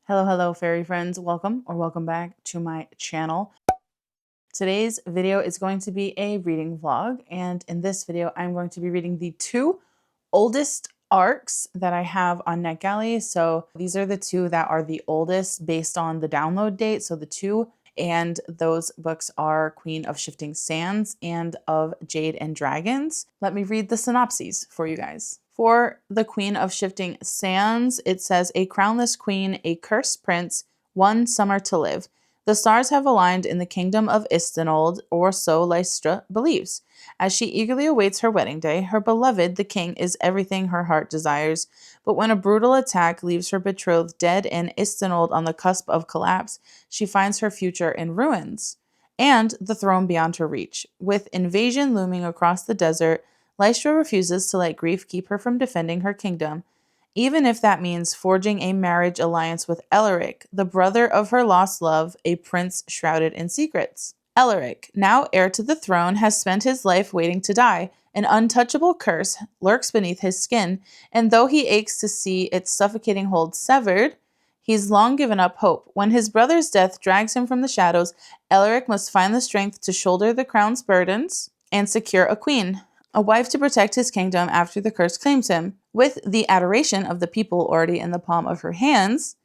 Hello, fairy friends. Welcome back to my channel. Today's video is going to be a reading vlog, and in this video, I'm going to be reading the two oldest arcs that I have on NetGalley. So these are the two that are the oldest based on the download date. So the two, and those books are Queen of Shifting Sands and of Jade and Dragons. Let me read the synopses for you guys. For the Queen of Shifting Sands, it says, a crownless queen, a cursed prince, one summer to live. The stars have aligned in the kingdom of Istinold, or so Lystra believes. As she eagerly awaits her wedding day, her beloved, the king, is everything her heart desires. But when a brutal attack leaves her betrothed dead and Istinold on the cusp of collapse, she finds her future in ruins and the throne beyond her reach. With invasion looming across the desert, Lystra refuses to let grief keep her from defending her kingdom, even if that means forging a marriage alliance with Elric, the brother of her lost love, a prince shrouded in secrets. Elric, now heir to the throne, has spent his life waiting to die. An untouchable curse lurks beneath his skin, and though he aches to see its suffocating hold severed, he's long given up hope. When his brother's death drags him from the shadows, Elric must find the strength to shoulder the crown's burdens and secure a queen, a wife to protect his kingdom after the curse claims him. With the adoration of the people already in the palm of her hands,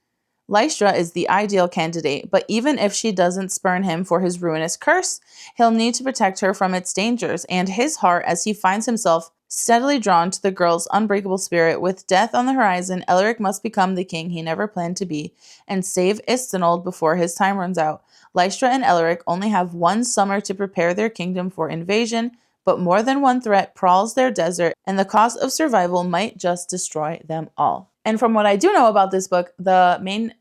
Lystra is the ideal candidate, but even if she doesn't spurn him for his ruinous curse, he'll need to protect her from its dangers and his heart as he finds himself steadily drawn to the girl's unbreakable spirit. With death on the horizon, Elric must become the king he never planned to be and save Istinold before his time runs out. Lystra and Elric only have one summer to prepare their kingdom for invasion, but more than one threat prowls their desert, and the cost of survival might just destroy them all. And from what I do know about this book, the main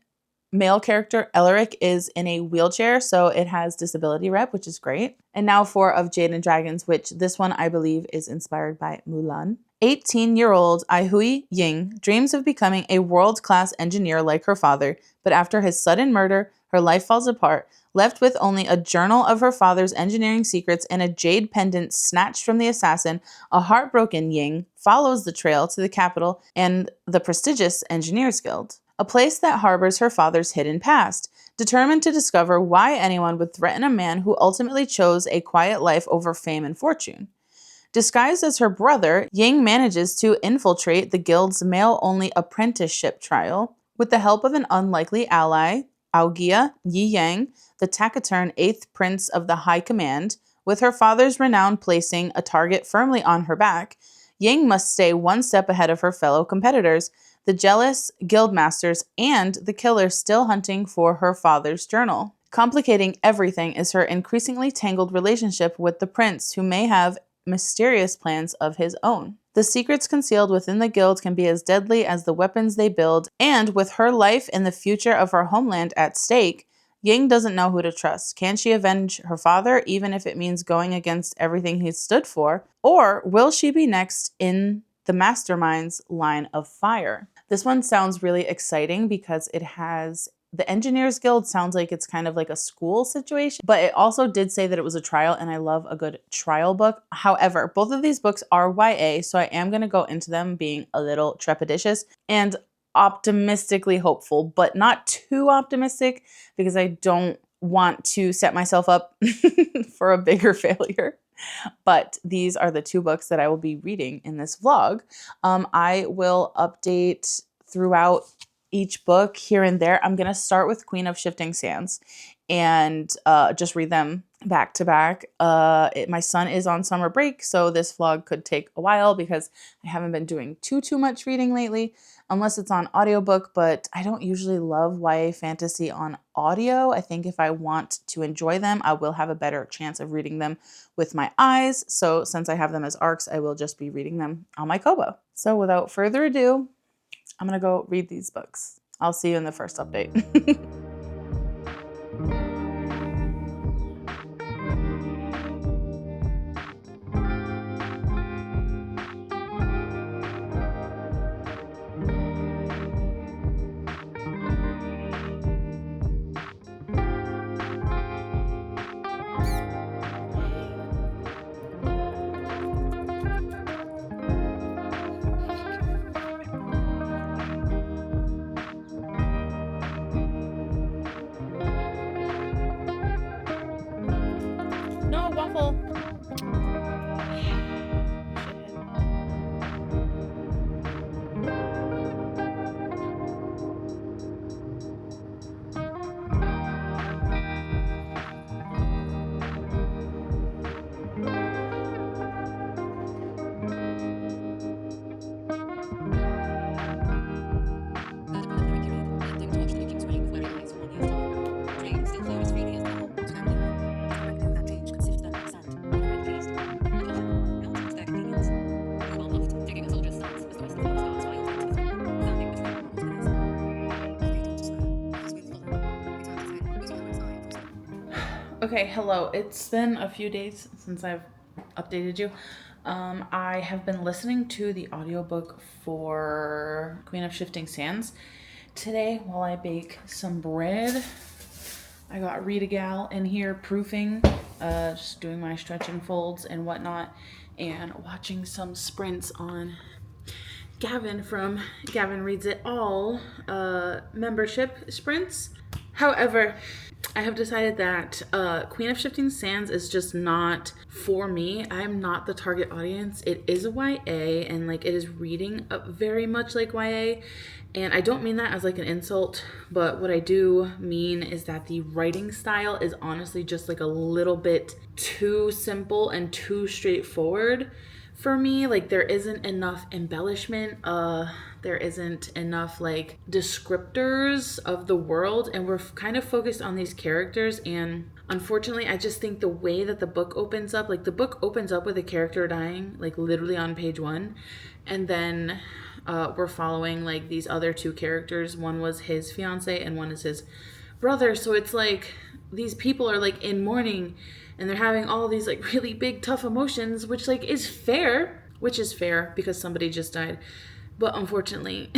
male character, Elric, is in a wheelchair, so it has disability rep, which is great. And now for Of Jade and Dragons, which this one I believe is inspired by Mulan. 18-year-old Aihui Ying dreams of becoming a world-class engineer like her father, but after his sudden murder, her life falls apart. Left with only a journal of her father's engineering secrets and a jade pendant snatched from the assassin, a heartbroken Ying follows the trail to the capital and the prestigious Engineers Guild, a place that harbors her father's hidden past. Determined to discover why anyone would threaten a man who ultimately chose a quiet life over fame and fortune. Disguised as her brother, Ying manages to infiltrate the guild's male-only apprenticeship trial. With the help of an unlikely ally, Augia Yi Yang, the taciturn 8th Prince of the High Command, with her father's renown placing a target firmly on her back, Ying must stay one step ahead of her fellow competitors, the jealous guildmasters and the killer still hunting for her father's journal. Complicating everything is her increasingly tangled relationship with the prince, who may have mysterious plans of his own. The secrets concealed within the guild can be as deadly as the weapons they build, and with her life and the future of her homeland at stake, Ying doesn't know who to trust. Can she avenge her father, even if it means going against everything he stood for? Or will she be next in the mastermind's line of fire? This one sounds really exciting because it has the Engineers Guild. Sounds like it's kind of like a school situation, but it also did say that it was a trial, and I love a good trial book. However, both of these books are YA, so I am going to go into them being a little trepidatious and optimistically hopeful, but not too optimistic because I don't want to set myself up for a bigger failure. But these are the two books that I will be reading in this vlog. I will update throughout each book here and there. I'm going to start with Queen of Shifting Sands and just read them back to back. My son is on summer break, so this vlog could take a while because I haven't been doing too much reading lately, unless it's on audiobook, but I don't usually love YA fantasy on audio. I think if I want to enjoy them, I will have a better chance of reading them with my eyes. So since I have them as arcs, I will just be reading them on my Kobo. So without further ado, I'm going to go read these books. I'll see you in the first update. Okay, hello. It's been a few days since I've updated you. I have been listening to the audiobook for Queen of Shifting Sands. Today, while I bake some bread, I got Rita Gal in here proofing, just doing my stretch and folds and whatnot, and watching some sprints on Gavin from Gavin Reads It All membership sprints. However, I have decided that Queen of Shifting Sands is just not for me. I'm not the target audience. It is a YA, and like it is reading very much like YA. And I don't mean that as like an insult, but what I do mean is that the writing style is honestly just like a little bit too simple and too straightforward for me. Like there isn't enough embellishment, there isn't enough like descriptors of the world, and we're kind of focused on these characters. And unfortunately, I just think the way that the book opens up, like the book opens up with a character dying like literally on page 1, and then we're following like these other two characters. One was his fiance and one is his brother. So it's like these people are like in mourning and they're having all these like really big tough emotions, which like is fair, because somebody just died. But unfortunately,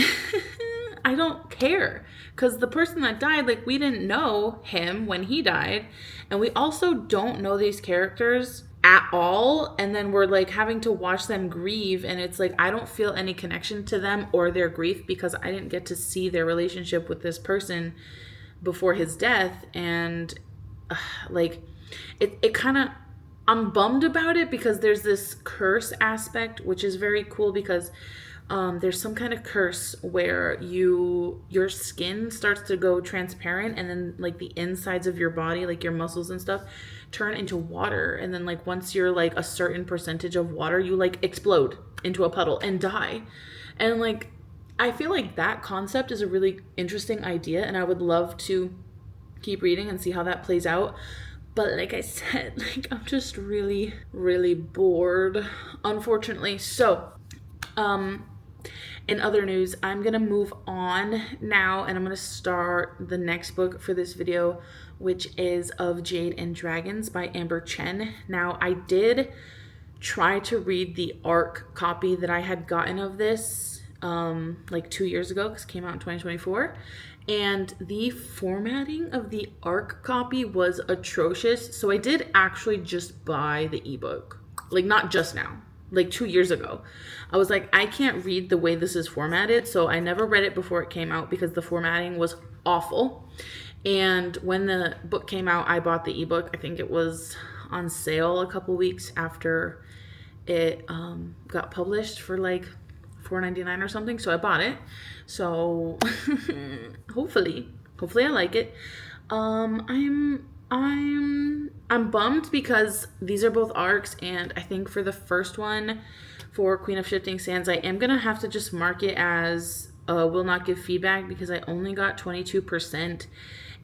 I don't care, because the person that died, like we didn't know him when he died, and we also don't know these characters at all, and then we're like having to watch them grieve, and it's like I don't feel any connection to them or their grief because I didn't get to see their relationship with this person before his death. And like it kind of, I'm bummed about it because there's this curse aspect, which is very cool because there's some kind of curse where your skin starts to go transparent, and then like the insides of your body, like your muscles and stuff, turn into water. And then like once you're like a certain percentage of water, you like explode into a puddle and die. And like I feel like that concept is a really interesting idea, and I would love to keep reading and see how that plays out. But like I said, like I'm just really, really bored, unfortunately. So, in other news, I'm going to move on now, and I'm going to start the next book for this video, which is Of Jade and Dragons by Amber Chen. Now, I did try to read the ARC copy that I had gotten of this like 2 years ago, because it came out in 2024. And the formatting of the ARC copy was atrocious. So I did actually just buy the ebook. Like not just now, like 2 years ago. I was like, I can't read the way this is formatted. So I never read it before it came out because the formatting was awful. And when the book came out, I bought the ebook. I think it was on sale a couple weeks after it got published for like $4.99 or something. So I bought it. So hopefully I like it. I'm bummed because these are both arcs, and I think for the first one, for Queen of Shifting Sands, I am gonna have to just mark it as will not give feedback because I only got 22%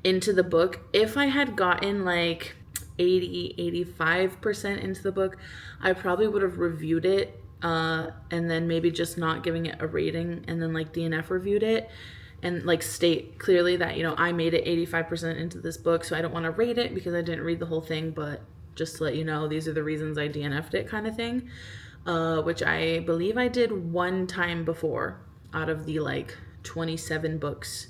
into the book. If I had gotten like 85% into the book, I probably would have reviewed it and then maybe just not giving it a rating, and then like DNF reviewed it and like state clearly that, you know, I made it 85% into this book, so I don't want to rate it because I didn't read the whole thing, but just to let you know, these are the reasons I DNF'd it, kind of thing, which I believe I did one time before out of the like 27 books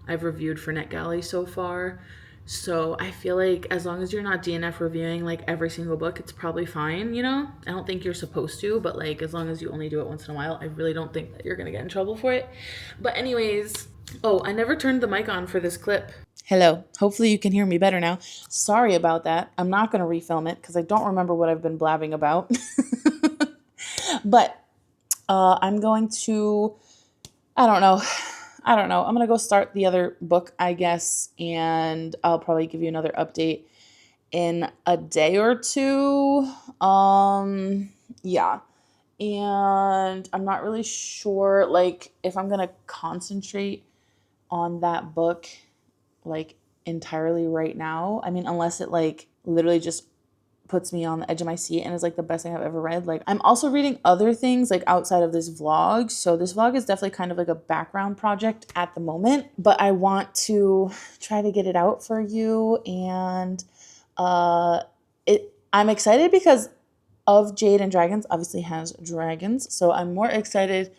I've reviewed for NetGalley so far. So I feel like as long as you're not DNF reviewing like every single book, it's probably fine, you know? I don't think you're supposed to, but like as long as you only do it once in a while, I really don't think that you're gonna get in trouble for it. But anyways, oh, I never turned the mic on for this clip. Hello. Hopefully you can hear me better now. Sorry about that. I'm not gonna refilm it because I don't remember what I've been blabbing about. But I'm going to, I don't know. I'm going to go start the other book, I guess, and I'll probably give you another update in a day or two. Yeah. And I'm not really sure, like, if I'm going to concentrate on that book, like, entirely right now. I mean, unless it, like, literally just puts me on the edge of my seat and is like the best thing I've ever read. Like I'm also reading other things like outside of this vlog. So this vlog is definitely kind of like a background project at the moment, but I want to try to get it out for you. And I'm excited because of Jade and Dragons obviously has dragons, so I'm more excited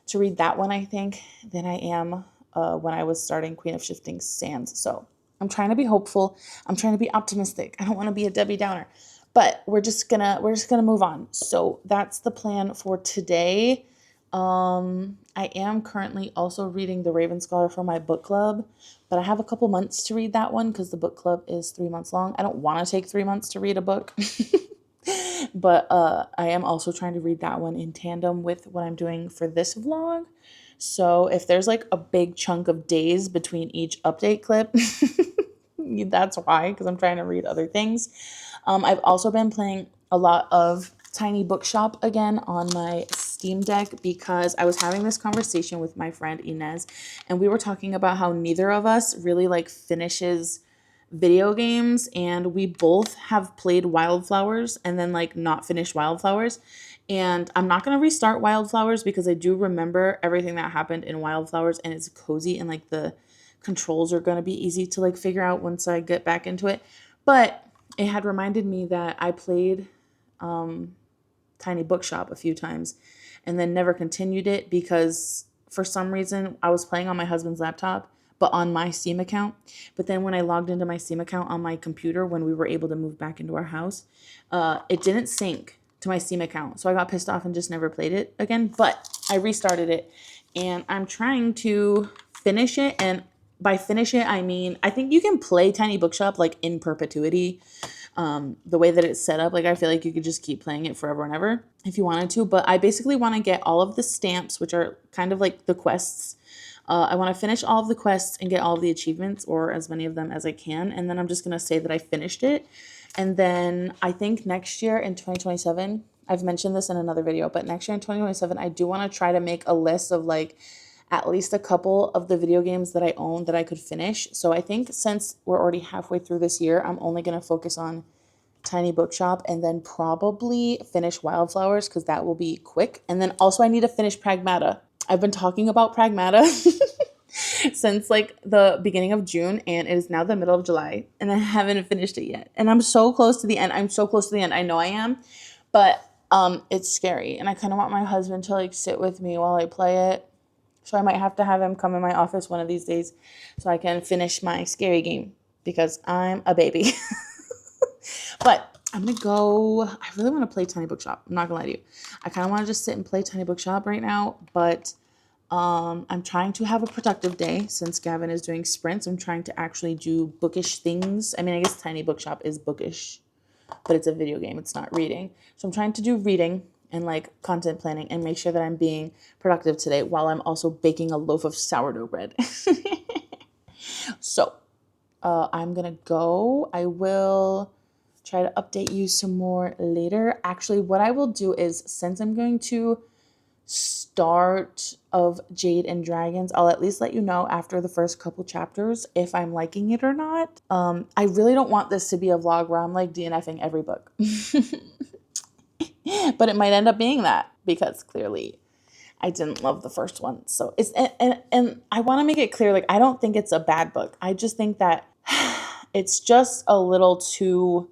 to read that one, I think, than I am when I was starting Queen of Shifting Sands. So I'm trying to be hopeful. I'm trying to be optimistic. I don't want to be a Debbie Downer, but we're just gonna move on. So that's the plan for today. I am currently also reading The Raven Scholar for my book club, but I have a couple months to read that one because the book club is 3 months long. I don't want to take 3 months to read a book. But I am also trying to read that one in tandem with what I'm doing for this vlog. So if there's like a big chunk of days between each update clip, that's why, because I'm trying to read other things. I've also been playing a lot of Tiny Bookshop again on my Steam Deck because I was having this conversation with my friend Inez, and we were talking about how neither of us really like finishes video games, and we both have played Wildflowers and then like not finished Wildflowers. And I'm not going to restart Wildflowers because I do remember everything that happened in Wildflowers, and it's cozy and like the controls are going to be easy to like figure out once I get back into it. But it had reminded me that I played Tiny Bookshop a few times and then never continued it because for some reason I was playing on my husband's laptop but on my Steam account. But then when I logged into my Steam account on my computer when we were able to move back into our house, it didn't sync to my Steam account. So I got pissed off and just never played it again. But I restarted it and I'm trying to finish it. And by finish it, I mean, I think you can play Tiny Bookshop like in perpetuity. The way that it's set up, like I feel like you could just keep playing it forever and ever if you wanted to. But I basically want to get all of the stamps, which are kind of like the quests. I want to finish all of the quests and get all of the achievements, or as many of them as I can. And then I'm just going to say that I finished it. And then I think next year in 2027, I've mentioned this in another video, but next year in 2027, I do want to try to make a list of like at least a couple of the video games that I own that I could finish. So I think since we're already halfway through this year, I'm only going to focus on Tiny Bookshop and then probably finish Wildflowers because that will be quick. And then also I need to finish Pragmata. I've been talking about Pragmata since like the beginning of June, and it is now the middle of July and I haven't finished it yet. And I'm so close to the end. I'm so close to the end. I know I am, but it's scary. And I kind of want my husband to like sit with me while I play it. So I might have to have him come in my office one of these days so I can finish my scary game because I'm a baby. But I'm going to go. I really want to play Tiny Bookshop. I'm not going to lie to you. I kind of want to just sit and play Tiny Bookshop right now. But I'm trying to have a productive day since Gavin is doing sprints. I'm trying to actually do bookish things. I mean, I guess Tiny Bookshop is bookish, but it's a video game. It's not reading. So I'm trying to do reading and like content planning and make sure that I'm being productive today while I'm also baking a loaf of sourdough bread. So I'm going to go. I will try to update you some more later. Actually, what I will do is since I'm going to start of Jade and Dragons, I'll at least let you know after the first couple chapters if I'm liking it or not. I really don't want this to be a vlog where I'm like DNFing every book. But it might end up being that because clearly I didn't love the first one. So it's and I want to make it clear, like I don't think it's a bad book. I just think that it's just a little too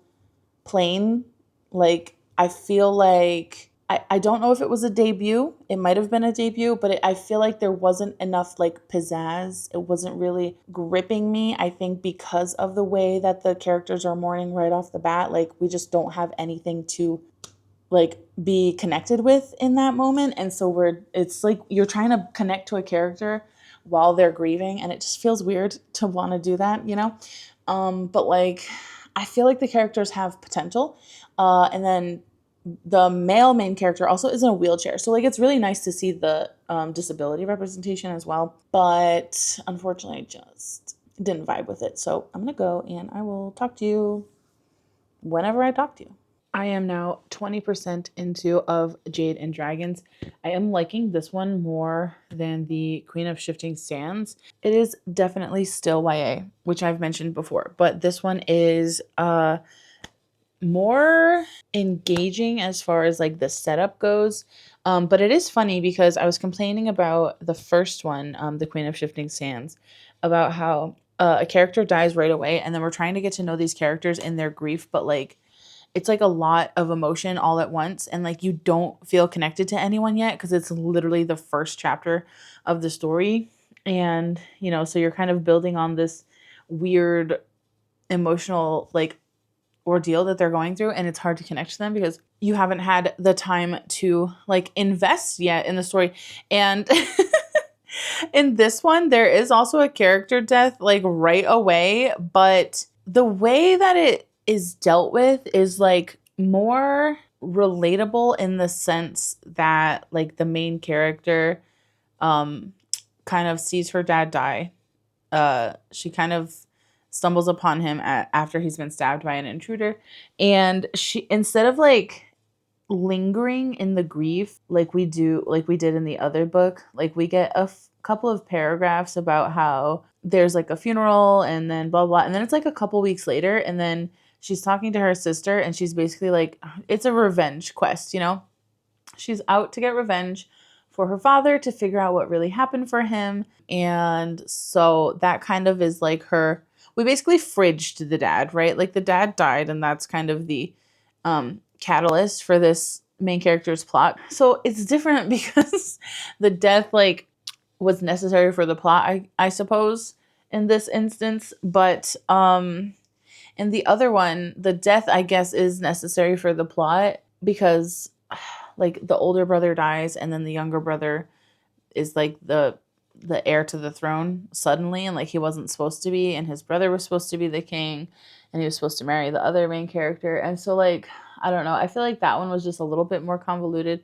plain. Like I feel like I don't know if it was a debut. It might have been a debut, but I feel like there wasn't enough like pizzazz. It wasn't really gripping me. I think because of the way that the characters are mourning right off the bat, like we just don't have anything to like be connected with in that moment. And so it's like you're trying to connect to a character while they're grieving, and it just feels weird to want to do that, you know? But like I feel like the characters have potential. And then the male main character also is in a wheelchair. So like it's really nice to see the disability representation as well. But unfortunately I just didn't vibe with it. So I'm gonna go and I will talk to you whenever I talk to you. I am now 20% into of Jade and Dragons. I am liking this one more than the Queen of Shifting Sands. It is definitely still YA, which I've mentioned before, but this one is more engaging as far as like the setup goes. But it is funny because I was complaining about the first one, the Queen of Shifting Sands, about how a character dies right away, and then we're trying to get to know these characters in their grief, but like it's like a lot of emotion all at once, and like you don't feel connected to anyone yet because it's literally the first chapter of the story. And so you're kind of building on this weird emotional like ordeal that they're going through, and it's hard to connect to them because you haven't had the time to like invest yet in the story. And in this one there is also a character death like right away, but the way that it is dealt with is like more relatable in the sense that like the main character um kind of sees her dad die. She kind of stumbles upon him after he's been stabbed by an intruder, and she, instead of like lingering in the grief like we did in the other book, like we get a couple of paragraphs about how there's like a funeral and then blah blah, and then it's like a couple weeks later, and then she's talking to her sister, and she's basically like, it's a revenge quest, she's out to get revenge for her father, to figure out what really happened for him. And so that kind of is like her, we basically fridged the dad, right? Like the dad died, and that's kind of the catalyst for this main character's plot. So it's different because the death like was necessary for the plot, I suppose, in this instance. But in the other one, the death, I guess, is necessary for the plot because like the older brother dies, and then the younger brother is like the heir to the throne suddenly, and like he wasn't supposed to be, and his brother was supposed to be the king, and he was supposed to marry the other main character. And so like I don't know, I feel like that one was just a little bit more convoluted,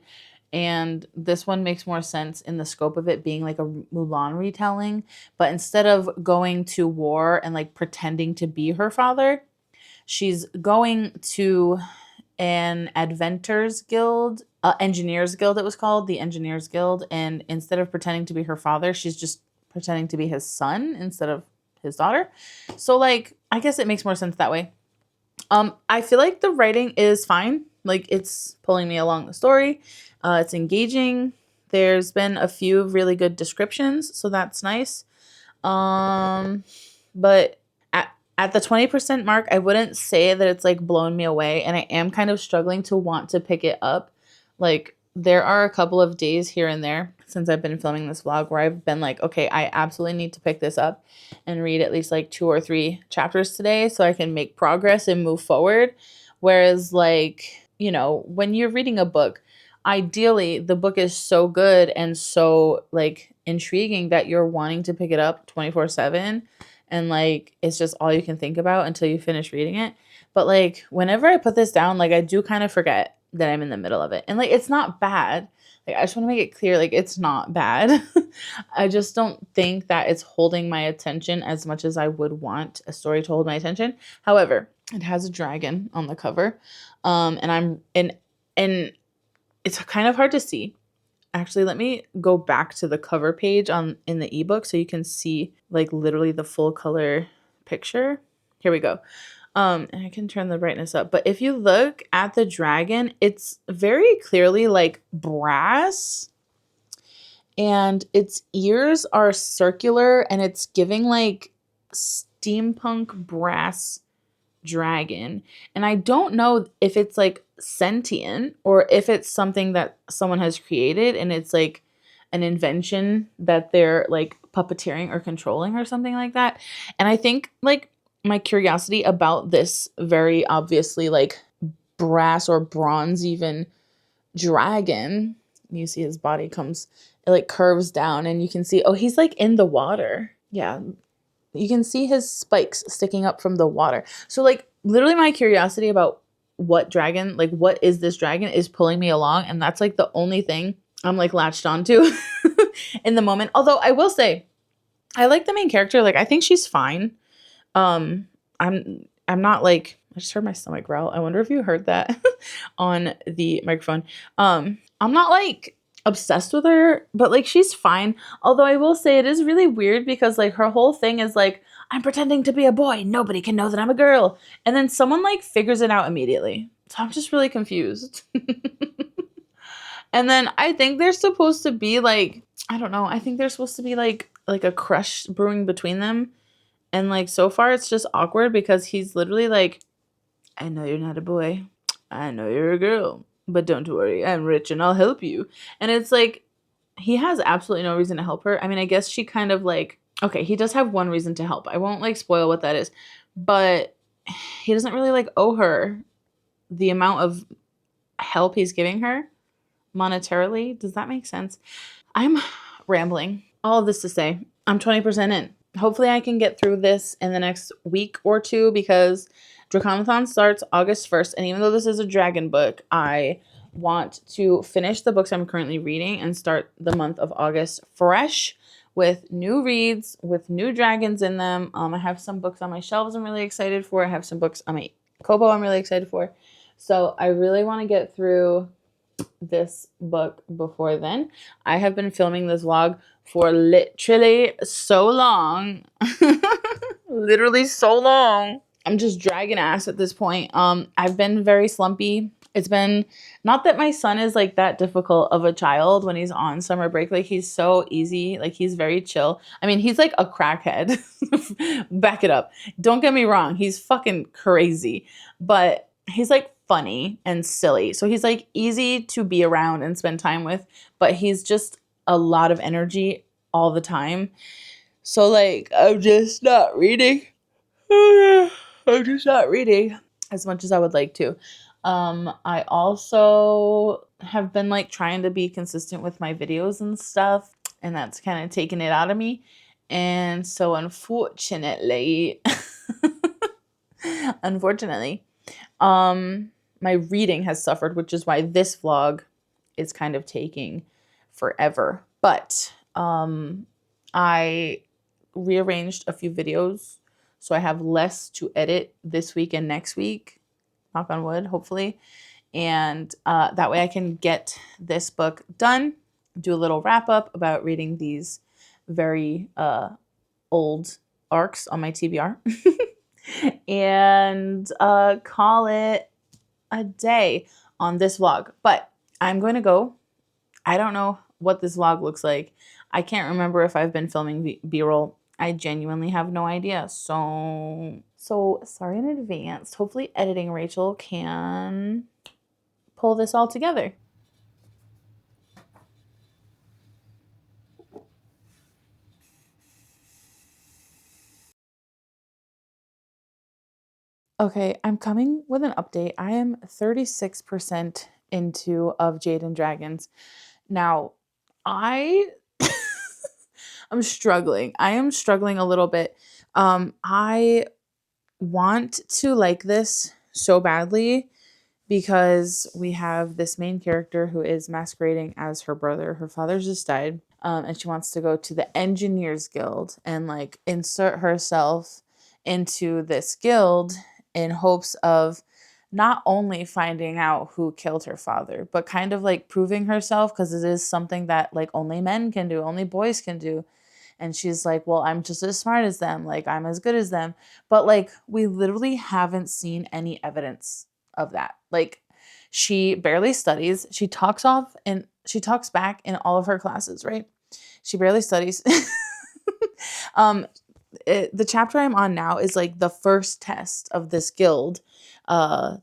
and this one makes more sense in the scope of it being like a Mulan retelling. But instead of going to war and like pretending to be her father, she's going to an Adventures Guild, Engineers Guild, it was called, the Engineers Guild. And instead of pretending to be her father, she's just pretending to be his son instead of his daughter. So like, I guess it makes more sense that way. I feel like the writing is fine. Like it's pulling me along the story. It's engaging. There's been a few really good descriptions, so that's nice. But at the 20% mark, I wouldn't say that it's like blown me away, and I am kind of struggling to want to pick it up. Like there are a couple of days here and there since I've been filming this vlog where I've been like, okay, I absolutely need to pick this up and read at least like 2 or 3 chapters today so I can make progress and move forward. Whereas like, when you're reading a book, ideally the book is so good and so like intriguing that you're wanting to pick it up 24/7, and like it's just all you can think about until you finish reading it. But like whenever I put this down, like I do kind of forget that I'm in the middle of it, and like it's not bad. Like I just want to make it clear, like it's not bad. I just don't think that it's holding my attention as much as I would want a story to hold my attention. However, it has a dragon on the cover, and it's kind of hard to see. Actually, let me go back to the cover page in the ebook so you can see like literally the full color picture. Here we go. And I can turn the brightness up. But if you look at the dragon, it's very clearly like brass, and its ears are circular, and it's giving like steampunk brass dragon. And I don't know if it's like sentient or if it's something that someone has created and it's like an invention that they're like puppeteering or controlling or something like that. And I think like my curiosity about this very obviously like brass or bronze even dragon, you see his body comes, it like curves down, and you can see, oh, he's like in the water. Yeah, you can see his spikes sticking up from the water. So like literally my curiosity about what is this dragon is pulling me along, and that's like the only thing I'm like latched onto in the moment. Although I will say I like the main character. Like I think she's fine. I'm not like, I just heard my stomach growl. I wonder if you heard that on the microphone. I'm not like obsessed with her, but like she's fine. Although I will say it is really weird because like her whole thing is like, I'm pretending to be a boy. Nobody can know that I'm a girl. And then someone like figures it out immediately. So I'm just really confused. And then I think there's supposed to be like, I don't know. I think there's supposed to be like a crush brewing between them. And like so far it's just awkward because he's literally like, I know you're not a boy. I know you're a girl. But don't worry, I'm rich and I'll help you. And it's like he has absolutely no reason to help her. I mean, I guess she kind of like, okay, he does have one reason to help. I won't like spoil what that is. But he doesn't really like owe her the amount of help he's giving her monetarily. Does that make sense? I'm rambling. All of this to say, I'm 20% in. Hopefully I can get through this in the next week or two because Draconathon starts August 1st. And even though this is a dragon book, I want to finish the books I'm currently reading and start the month of August fresh with new reads, with new dragons in them. I have some books on my shelves I'm really excited for. I have some books on my Kobo I'm really excited for. So I really want to get through this book before then. I have been filming this vlog for literally so long. Literally so long. I'm just dragging ass at this point. I've been very slumpy. It's been not that my son is like that difficult of a child when he's on summer break. Like he's so easy. Like he's very chill. I mean, he's like a crackhead. Back it up. Don't get me wrong. He's fucking crazy. But he's like funny and silly. So he's like easy to be around and spend time with, but he's just a lot of energy all the time. So like I'm just not reading. I'm just not reading as much as I would like to. I also have been like trying to be consistent with my videos and stuff, and that's kind of taken it out of me. And so unfortunately, unfortunately, my reading has suffered, which is why this vlog is kind of taking forever. But I rearranged a few videos, so I have less to edit this week and next week. Knock on wood, hopefully. And that way I can get this book done, do a little wrap up about reading these very old arcs on my TBR. And call it a day on this vlog. But I'm going to go. I don't know what this vlog looks like. I can't remember if I've been filming B-roll. I genuinely have no idea. So sorry in advance. Hopefully editing Rachel can pull this all together. Okay, I'm coming with an update. I am 36% into Of Jade and Dragons. Now, I'm struggling. I am struggling a little bit. I want to like this so badly because we have this main character who is masquerading as her brother. Her father's just died. And she wants to go to the Engineers Guild and like insert herself into this guild in hopes of not only finding out who killed her father, but kind of like proving herself because it is something that like only men can do, only boys can do. And she's like, well, I'm just as smart as them. Like, I'm as good as them. But like, we literally haven't seen any evidence of that. Like, she barely studies. She talks back in all of her classes, right? She barely studies. The chapter I'm on now is like the first test of this guild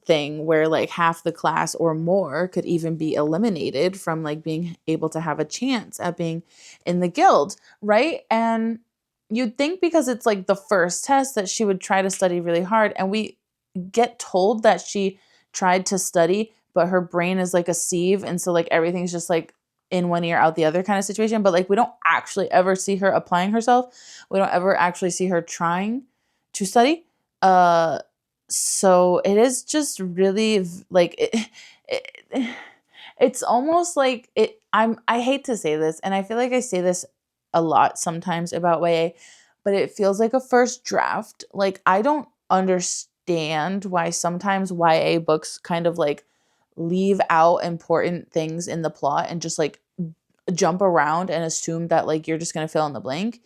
thing where like half the class or more could even be eliminated from like being able to have a chance at being in the guild, right? And you'd think because it's like the first test that she would try to study really hard, and we get told that she tried to study but her brain is like a sieve, and so like everything's just like in one ear out the other kind of situation. But like we don't actually ever see her applying herself. We don't ever actually see her trying to study. So it is just really like it's almost like I hate to say this, and I feel like I say this a lot sometimes about YA, but it feels like a first draft. Like I don't understand why sometimes YA books kind of like leave out important things in the plot and just like jump around and assume that like you're just going to fill in the blank.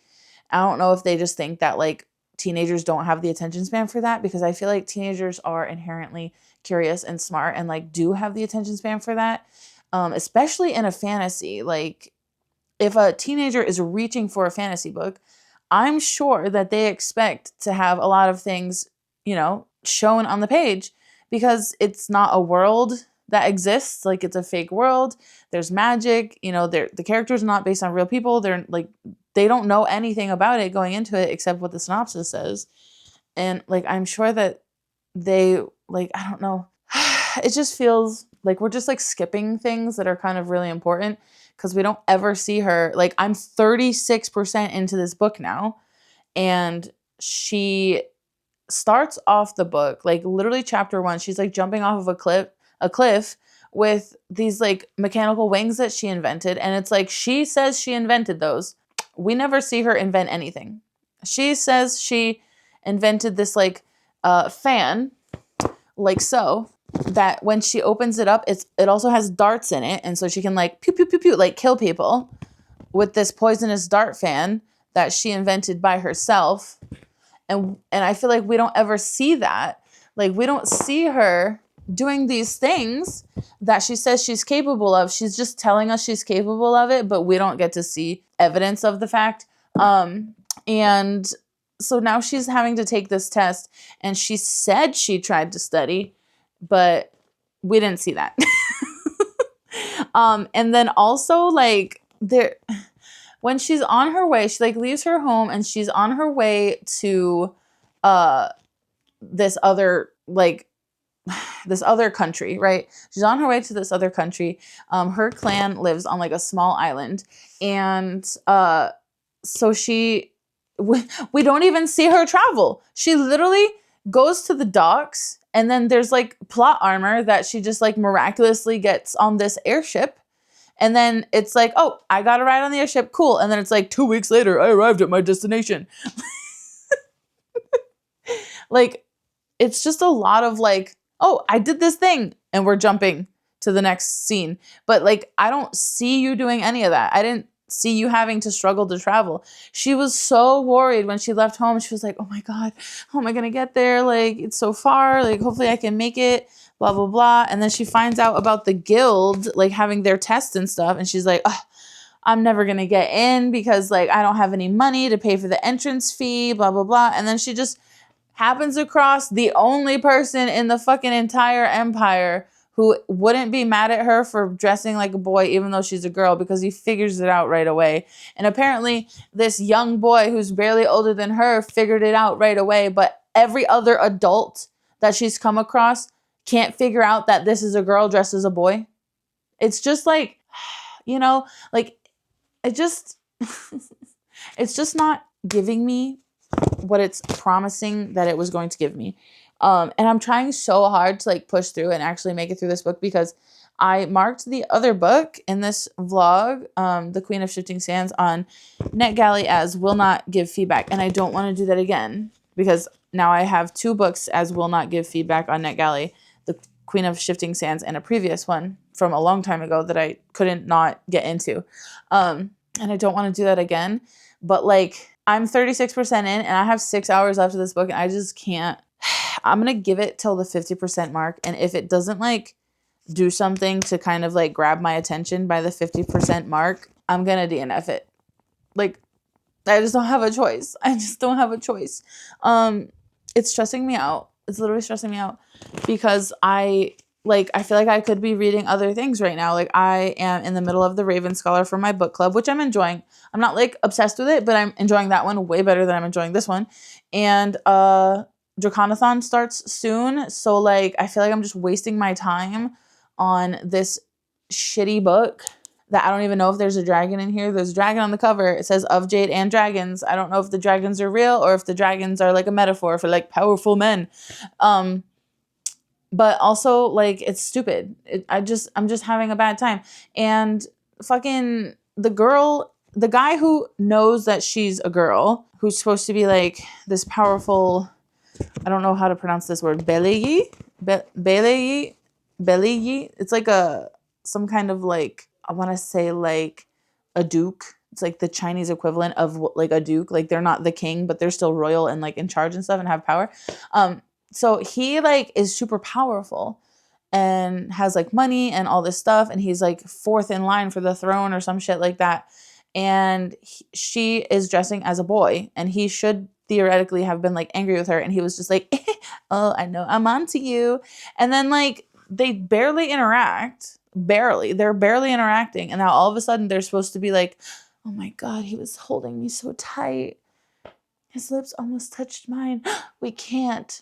I don't know if they just think that like teenagers don't have the attention span for that, because I feel like teenagers are inherently curious and smart and like do have the attention span for that. Especially in a fantasy. Like if a teenager is reaching for a fantasy book, I'm sure that they expect to have a lot of things, shown on the page, because it's not a world that exists. Like, it's a fake world. There's magic, the characters are not based on real people. They're like, they don't know anything about it going into it except what the synopsis says. And like, I'm sure that they, like, I don't know. It just feels like we're just like skipping things that are kind of really important, because we don't ever see her. Like, I'm 36% into this book now, and she starts off the book, like literally chapter 1, she's like jumping off of a cliff with these like mechanical wings that she invented. And it's like, she says she invented those. We never see her invent anything. She says she invented this like fan, like so, that when she opens it up, it also has darts in it, and so she can like pew pew pew pew, like kill people with this poisonous dart fan that she invented by herself. And I feel like we don't ever see that. Like, we don't see her doing these things that she says she's capable of. She's just telling us she's capable of it, but we don't get to see evidence of the fact. And so now she's having to take this test, and she said she tried to study, but we didn't see that. And then also, like, when she's on her way, she like leaves her home and she's on her way to this other country, right? She's on her way to this other country. Her clan lives on like a small island, and so we don't even see her travel. She literally goes to the docks, and then there's like plot armor that she just like miraculously gets on this airship. And then it's like, oh, I got a ride on the airship. Cool. And then it's like 2 weeks later, I arrived at my destination. Like, it's just a lot of like, oh, I did this thing, and we're jumping to the next scene. But like, I don't see you doing any of that. I didn't see you having to struggle to travel. She was so worried when she left home. She was like, oh my God, how am I going to get there? Like, it's so far. Like, hopefully I can make it, blah, blah, blah. And then she finds out about the guild, like having their tests and stuff. And she's like, oh, I'm never going to get in because like, I don't have any money to pay for the entrance fee, blah, blah, blah. And then she just happens across the only person in the fucking entire empire who wouldn't be mad at her for dressing like a boy, even though she's a girl, because he figures it out right away. And apparently this young boy who's barely older than her figured it out right away. But every other adult that she's come across can't figure out that this is a girl dressed as a boy. It's just like, like it just, it's just not giving me what it's promising that it was going to give me. And I'm trying so hard to like push through and actually make it through this book, because I marked the other book in this vlog, The Queen of Shifting Sands, on NetGalley as will not give feedback. And I don't want to do that again, because now I have 2 books as will not give feedback on NetGalley, The Queen of Shifting Sands and a previous one from a long time ago that I couldn't not get into. And I don't want to do that again. But like, I'm 36% in and I have 6 hours left of this book, and I just can't. I'm going to give it till the 50% mark. And if it doesn't like do something to kind of like grab my attention by the 50% mark, I'm going to DNF it. Like, I just don't have a choice. I just don't have a choice. It's stressing me out. It's literally stressing me out, because I feel like I could be reading other things right now. Like, I am in the middle of the Raven Scholar for my book club, which I'm enjoying. I'm not like obsessed with it, but I'm enjoying that one way better than I'm enjoying this one. And Draconathon starts soon. So like, I feel like I'm just wasting my time on this shitty book that I don't even know if there's a dragon in here. There's a dragon on the cover. It says of Jade and dragons. I don't know if the dragons are real or if the dragons are like a metaphor for like powerful men. But also like, it's stupid. I'm just having a bad time. And fucking the guy who knows that she's a girl, who's supposed to be like this powerful, I don't know how to pronounce this word, Beleyi. It's like some kind of like, I want to say like a duke. It's like the Chinese equivalent of like a duke. Like, they're not the king, but they're still royal and like in charge and stuff and have power. So he like is super powerful and has like money and all this stuff. And he's like 4th in line for the throne or some shit like that. and she is dressing as a boy, and he should theoretically have been like angry with her, and he was just like, oh, I know I'm on to you. And then like they barely interact, they're barely interacting, and now all of a sudden they're supposed to be like, oh my god, he was holding me so tight, his lips almost touched mine. We can't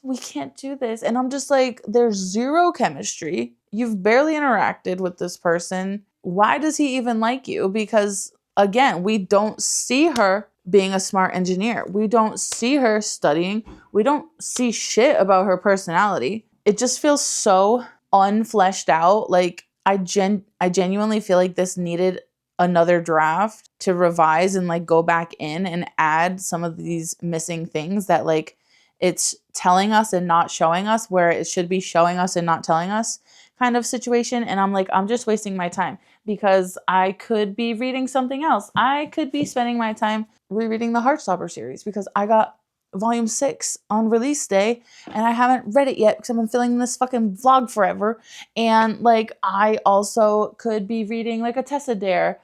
do this. And I'm just like, there's zero chemistry. You've barely interacted with this person. Why does he even like you? Because again, we don't see her being a smart engineer. We don't see her studying. We don't see shit about her personality. It just feels so unfleshed out. Like I genuinely feel like this needed another draft to revise and like go back in and add some of these missing things that like it's telling us and not showing us where it should be showing us and not telling us kind of situation. And I'm like, I'm just wasting my time because I could be reading something else. I could be spending my time rereading the Heartstopper series because I got volume 6 on release day and I haven't read it yet because I've been filming this fucking vlog forever. And like I also could be reading like a Tessa Dare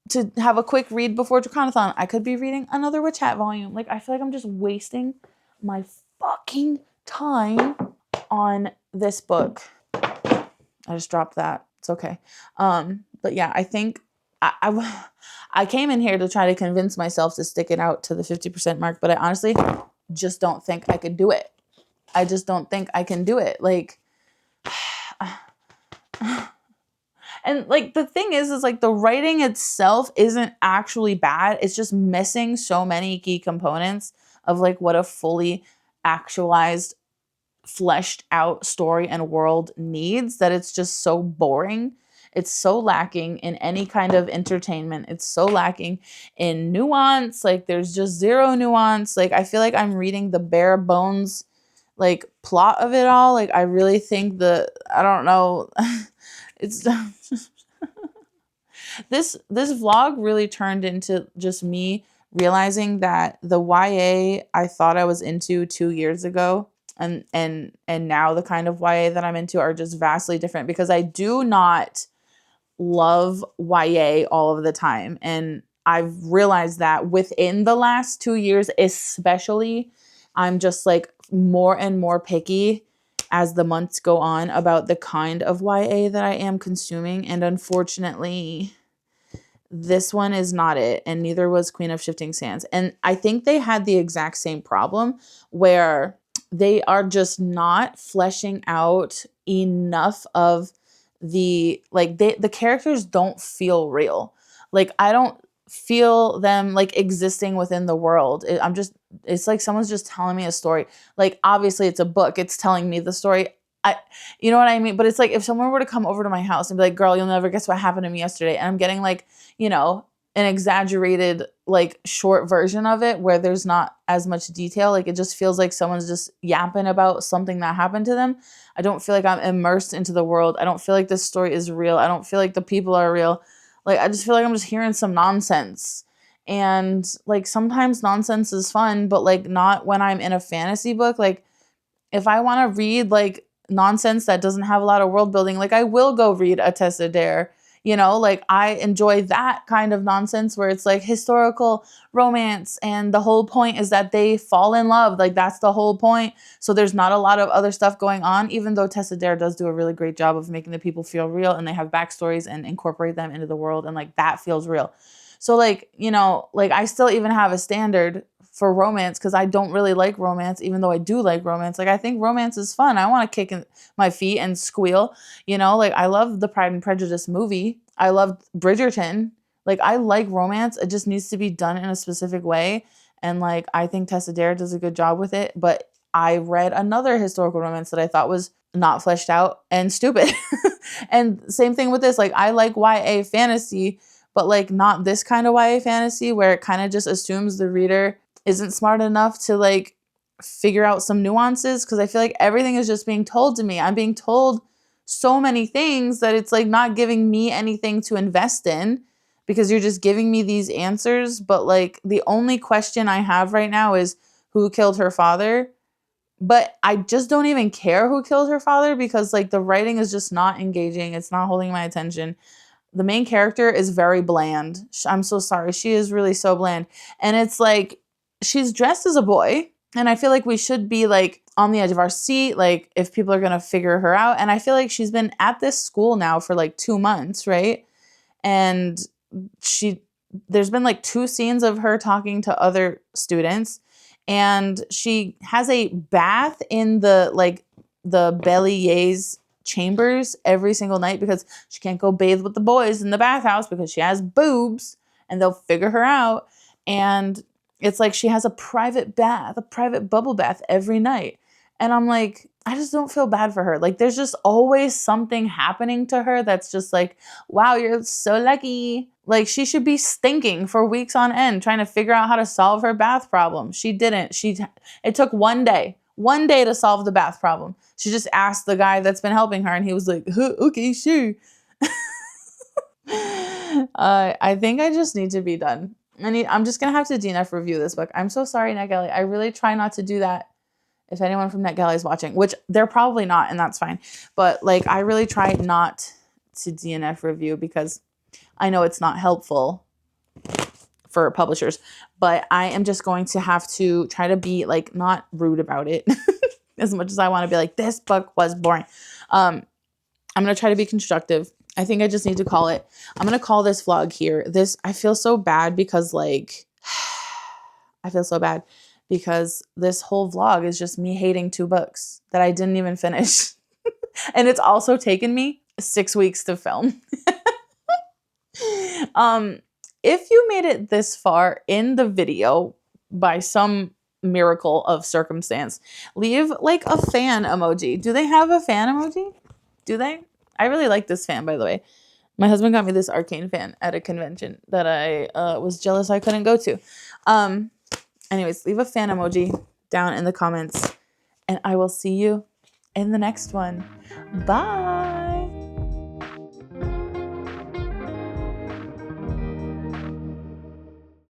to have a quick read before Draconathon. I could be reading another Witch Hat volume. Like I feel like I'm just wasting my fucking time on this book. I just dropped that. It's okay. But yeah, I think I came in here to try to convince myself to stick it out to the 50% mark, but I honestly just don't think I could do it. I just don't think I can do it. Like, and like the thing is like the writing itself isn't actually bad. It's just missing so many key components of like what a fully actualized, fleshed out story and world needs, that it's just so boring. It's so lacking in any kind of entertainment. It's so lacking in nuance. Like there's just zero nuance. Like I feel like I'm reading the bare bones like plot of it all. Like I really think I don't know. It's this vlog really turned into just me realizing that the YA I thought I was into 2 years ago and now the kind of YA that I'm into are just vastly different, because I do not love YA all of the time. And I've realized that within the last 2 years, especially, I'm just like more and more picky as the months go on about the kind of YA that I am consuming. And unfortunately, this one is not it. And neither was Queen of Shifting Sands. And I think they had the exact same problem where they are just not fleshing out enough of the characters don't feel real. Like I don't feel them like existing within the world. It's like someone's just telling me a story. Like obviously it's a book. It's telling me the story. You know what I mean? But it's like if someone were to come over to my house and be like, girl, you'll never guess what happened to me yesterday. And I'm getting like, you know, an exaggerated like short version of it where there's not as much detail. Like it just feels like someone's just yapping about something that happened to them. I don't feel like I'm immersed into the world. I don't feel like this story is real. I don't feel like the people are real. Like I just feel like I'm just hearing some nonsense. And like sometimes nonsense is fun, but like not when I'm in a fantasy book. Like if I want to read like nonsense that doesn't have a lot of world building, like I will go read a Tessa Dare. You know, like I enjoy that kind of nonsense where it's like historical romance and the whole point is that they fall in love. Like that's the whole point. So there's not a lot of other stuff going on, even though Tessa Dare does do a really great job of making the people feel real and they have backstories and incorporate them into the world. And like that feels real. So like, you know, like I still even have a standard for romance because I don't really like romance, even though I do like romance. Like I think romance is fun. I want to kick in my feet and squeal, you know, like I love the Pride and Prejudice movie. I loved Bridgerton. Like I like romance. It just needs to be done in a specific way. And like, I think Tessa Dare does a good job with it. But I read another historical romance that I thought was not fleshed out and stupid. And same thing with this. Like I like YA fantasy, but like not this kind of YA fantasy where it kind of just assumes the reader isn't smart enough to like figure out some nuances, because I feel like everything is just being told to me. I'm being told so many things that it's like not giving me anything to invest in because you're just giving me these answers. But like the only question I have right now is who killed her father? But I just don't even care who killed her father because like the writing is just not engaging. It's not holding my attention. the main character is very bland. I'm so sorry. She is really so bland. And it's like, she's dressed as a boy. And I feel like we should be like on the edge of our seat, like if people are going to figure her out. And I feel like she's been at this school now for like 2 months, right? And there's been like 2 scenes of her talking to other students, and she has a bath in the Bellier's chambers every single night because she can't go bathe with the boys in the bathhouse because she has boobs and they'll figure her out. And it's like she has a private bath, a private bubble bath every night. And I'm like, I just don't feel bad for her. Like, there's just always something happening to her that's just like, wow, you're so lucky. Like, she should be stinking for weeks on end trying to figure out how to solve her bath problem. She didn't. It took one day to solve the bath problem. She just asked the guy that's been helping her, and he was like, huh, okay, sure. I think I just need to be done. I'm just going to have to DNF review this book. I'm so sorry, NetGalley. I really try not to do that. If anyone from NetGalley is watching, which they're probably not, and that's fine. But like, I really try not to DNF review because I know it's not helpful for publishers, but I am just going to have to try to be like not rude about it as much as I want to be like, this book was boring. I'm going to try to be constructive. I think I just need to call it. I'm going to call this vlog here. I feel so bad because like, I feel so bad because this whole vlog is just me hating 2 books that I didn't even finish. And it's also taken me 6 weeks to film. If you made it this far in the video by some miracle of circumstance, leave like a fan emoji. Do they have a fan emoji? Do they? I really like this fan, by the way. My husband got me this arcane fan at a convention that I was jealous I couldn't go to. Anyways, leave a fan emoji down in the comments, and I will see you in the next one. Bye.